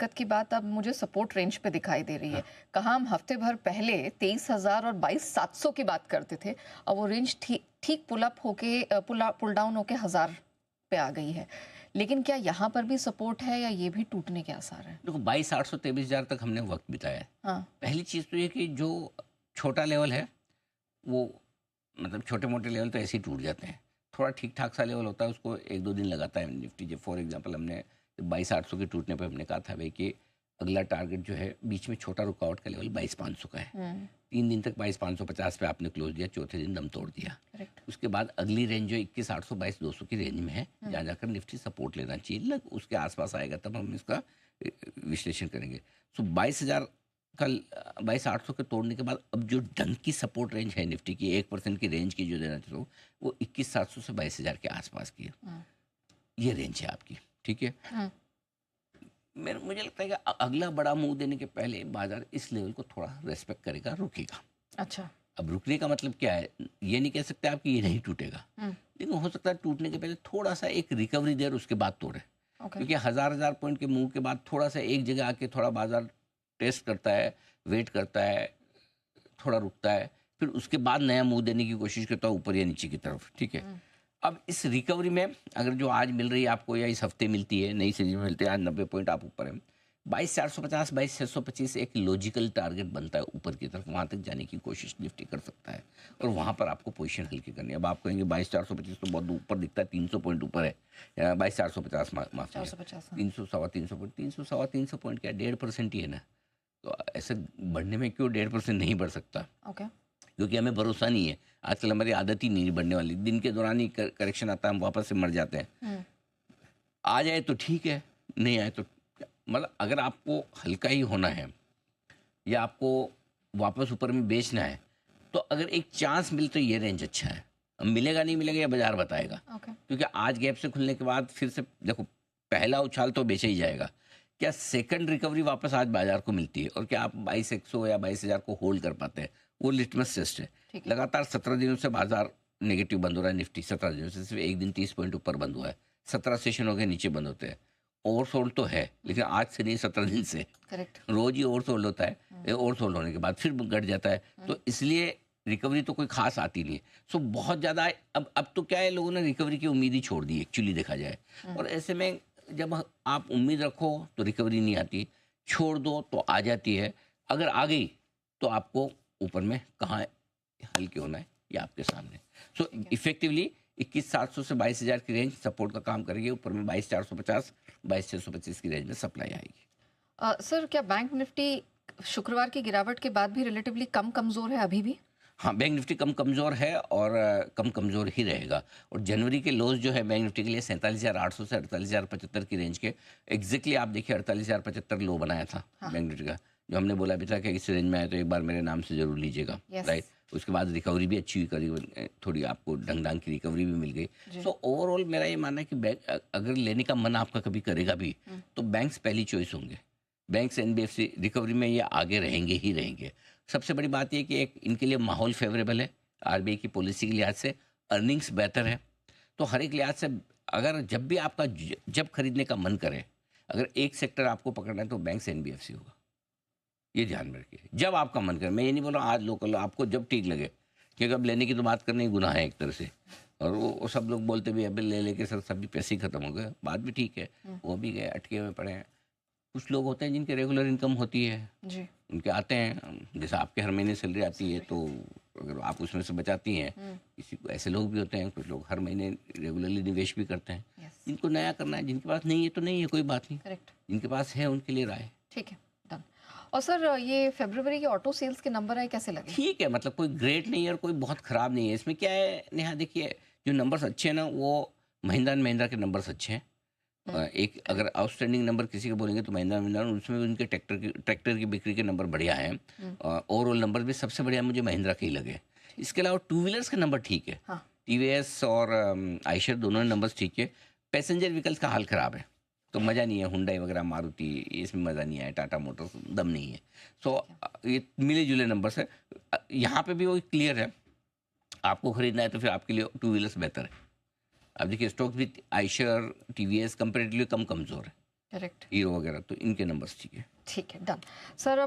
दिक्कत की बात अब मुझे सपोर्ट रेंज पे दिखाई दे रही है। कहाँ हम हफ्ते भर पहले 23,000 और 22,700 की बात करते थे, अब वो रेंज ठीक ठीक पुल अप होके पुल डाउन होके 1000 पे आ गई है। लेकिन क्या यहाँ पर भी सपोर्ट है या ये भी टूटने के आसार हैं? देखो 22,800 23,000 तक हमने वक्त बिताया है। हाँ। पहली चीज़ तो ये कि जो छोटा लेवल है वो मतलब छोटे मोटे लेवल तो ऐसे ही टूट जाते हैं। थोड़ा ठीक ठाक सा लेवल होता है, उसको एक दो दिन लगाता है निफ्टी। जब फॉर एग्जांपल हमने 22,800 के टूटने पर हमने कहा था भाई कि अगला टारगेट जो है बीच में छोटा रुकावट का लेवल 22,500 का है। 3 दिन तक 22,550 पे आपने क्लोज दिया, चौथे दिन दम तोड़ दिया। उसके बाद अगली रेंज जो 21,800 22,200 की रेंज में है, जहाँ जाकर निफ्टी सपोर्ट लेना चाहिए। लग उसके आसपास आएगा तब हम इसका विश्लेषण करेंगे। सो 22,000 कल 22,800 के तोड़ने के बाद अब जो ढंग की सपोर्ट रेंज है निफ्टी की 1% की रेंज की जो देना चाहता हूँ वो 21,700 से 22,000 के आसपास की है। ये रेंज है आपकी, ठीक है। मुझे लगता है कि अगला बड़ा मूव देने के पहले बाजार इस लेवल को थोड़ा रेस्पेक्ट करेगा, रुकेगा। अच्छा। अब रुकने का मतलब क्या है, ये नहीं कह सकते आप कि ये नहीं टूटेगा, लेकिन हो सकता है टूटने के पहले थोड़ा सा एक रिकवरी देर उसके बाद तोड़े। क्योंकि हजार पॉइंट के मूव के बाद थोड़ा सा एक जगह आके थोड़ा बाजार टेस्ट करता है, वेट करता है, थोड़ा रुकता है, फिर उसके बाद नया मूव देने की कोशिश करता है ऊपर या नीचे की तरफ, ठीक है। अब इस रिकवरी में अगर जो आज मिल रही है आपको या इस हफ्ते मिलती है, नई सीरीज में मिलती है, आज 90 पॉइंट आप ऊपर है, 22,450 22,625 एक लॉजिकल टारगेट बनता है ऊपर की तरफ। वहाँ तक जाने की कोशिश निफ्टी कर सकता है और वहाँ पर आपको पोजीशन हल्की करनी है। अब आप कहेंगे 22,425 तो बहुत ऊपर दिखता है, 300 पॉइंट ऊपर है, 22,450 माफ 300 सवा 300 पॉइंट, 300 सवा 300 पॉइंट क्या 1.5% ही है ना। तो ऐसे बढ़ने में क्यों 1.5% नहीं बढ़ सकता? क्योंकि हमें भरोसा नहीं है। आजकल हमारी आदत ही नहीं बढ़ने वाली, दिन के दौरान ही करेक्शन आता है, हम वापस से मर जाते हैं। आ जाए तो ठीक है, नहीं आए तो मतलब अगर आपको हल्का ही होना है या आपको वापस ऊपर में बेचना है तो अगर एक चांस मिले तो ये रेंज अच्छा है। अब मिलेगा नहीं मिलेगा ये बाजार बताएगा। क्योंकि आज गैप से खुलने के बाद फिर से देखो पहला उछाल तो बेचा ही जाएगा। क्या सेकंड रिकवरी वापस आज बाजार को मिलती है और क्या आप 22,100 या 22,000 को होल्ड कर पाते हैं, वो लिटमस टेस्ट है। लगातार 17 दिनों से बाजार नेगेटिव बंद हो रहा है। निफ्टी 17 दिनों से सिर्फ एक दिन 30 पॉइंट ऊपर बंद हुआ है। 17 सेशन हो गए नीचे बंद होते हैं। ओवरसोल्ड तो है लेकिन आज से नहीं, 17 दिन से। करेक्ट। रोज ही ओवरसोल्ड होता है, ओवरसोल्ड होने के बाद फिर घट जाता है, तो इसलिए रिकवरी तो कोई खास आती नहीं है। सो बहुत ज़्यादा अब तो क्या है, लोगों ने रिकवरी की उम्मीद ही छोड़ दी एक्चुअली देखा जाए। और ऐसे में जब आप उम्मीद रखो तो रिकवरी नहीं आती, छोड़ दो तो आ जाती है। अगर आ गई तो आपको ऊपर में कहाँ हल्के होना है ये आपके सामने। सो इफेक्टिवली 21,700 से 22,000 की रेंज सपोर्ट का काम करेगी। ऊपर में 22,450 22,625 की रेंज में सप्लाई आएगी। सर क्या बैंक निफ्टी शुक्रवार की गिरावट के बाद भी रिलेटिवली कम कमजोर है अभी भी? हाँ, बैंक निफ्टी कम कमज़ोर है और कम कमज़ोर ही रहेगा। और जनवरी के लोज जो है बैंक निफ्टी के लिए 47,800 से 48,075 की रेंज के एग्जैक्टली आप देखिए 48,075 लो बनाया था। हाँ। बैंक निफ्टी का जो हमने बोला भी था कि इस रेंज में आए तो एक बार मेरे नाम से जरूर लीजिएगा। राइट। उसके बाद रिकवरी भी अच्छी हुई, करीब थोड़ी आपको ढंग की रिकवरी भी मिल गई। सो ओवरऑल मेरा ये मानना है कि बैंक अगर लेने का मन आपका कभी करेगा भी तो बैंक्स पहली चॉइस होंगे। बैंक्स एनबीएफसी रिकवरी में ये आगे रहेंगे ही रहेंगे। सबसे बड़ी बात यह कि एक इनके लिए माहौल फेवरेबल है, आरबीआई की पॉलिसी के लिहाज से अर्निंग्स बेहतर है। तो हर एक लिहाज से अगर जब भी आपका जब खरीदने का मन करे, अगर एक सेक्टर आपको पकड़ना है तो बैंक से एनबीएफसी होगा, ये ध्यान में रखिए। जब आपका मन करे, मैं ये नहीं बोल रहा आज लोकल, आपको जब ठीक लगे, क्योंकि अब लेने की तो बात करना ही गुनाह है एक तरह से। और वो सब लोग बोलते भी अभी ले लेके सर सभी पैसे ही खत्म हो गए, बात भी ठीक है, वो भी गए अटके हुए पड़े हैं। कुछ लोग होते हैं जिनके रेगुलर इनकम होती है जी, उनके आते हैं, जैसे आपके हर महीने सैलरी आती है तो अगर आप उसमें से बचाती हैं, किसी को ऐसे लोग भी होते हैं, कुछ लोग हर महीने रेगुलरली निवेश भी करते हैं। जिनको नया करना है, जिनके पास नहीं है तो नहीं है, कोई बात नहीं। करेक्ट। जिनके पास है उनके लिए राय। ठीक है, डन। और सर ये फरवरी के ऑटो सेल्स के नंबर आए, कैसे लगे? ठीक है, मतलब कोई ग्रेट नहीं है और कोई बहुत ख़राब नहीं है। इसमें क्या है नेहा, देखिए जो नंबर्स अच्छे हैं ना वो महिंद्रा एंड महिंद्रा के नंबर्स अच्छे हैं। एक अगर आउटस्टैंडिंग नंबर किसी को बोलेंगे तो महिंद्रा महिंद्रा, उसमें उनके ट्रैक्टर की बिक्री के नंबर बढ़िया हैं। ओवरऑल नंबर भी सबसे बढ़िया मुझे महिंद्रा के ही लगे। इसके अलावा टू व्हीलर्स का नंबर ठीक है। हाँ। टीवीएस और आयशर दोनों नंबर्स ठीक है। पैसेंजर व्हीकल्स का हाल ख़राब है, तो मज़ा नहीं है। हुंडई वगैरह, मारुति, इसमें मज़ा नहीं आया। टाटा मोटर्स दम नहीं है। सो ये मिले जुले नंबर्स है। यहाँ पे भी वो क्लियर है, आपको ख़रीदना है तो फिर आपके लिए टू व्हीलर्स बेहतर है। अब देखिए स्टॉक भी आयशर टीवीएस कंपेरेटिवली कम कमज़ोर है, करेक्ट, हीरो वगैरह, तो इनके नंबर्स ठीक है। ठीक है, डन सर।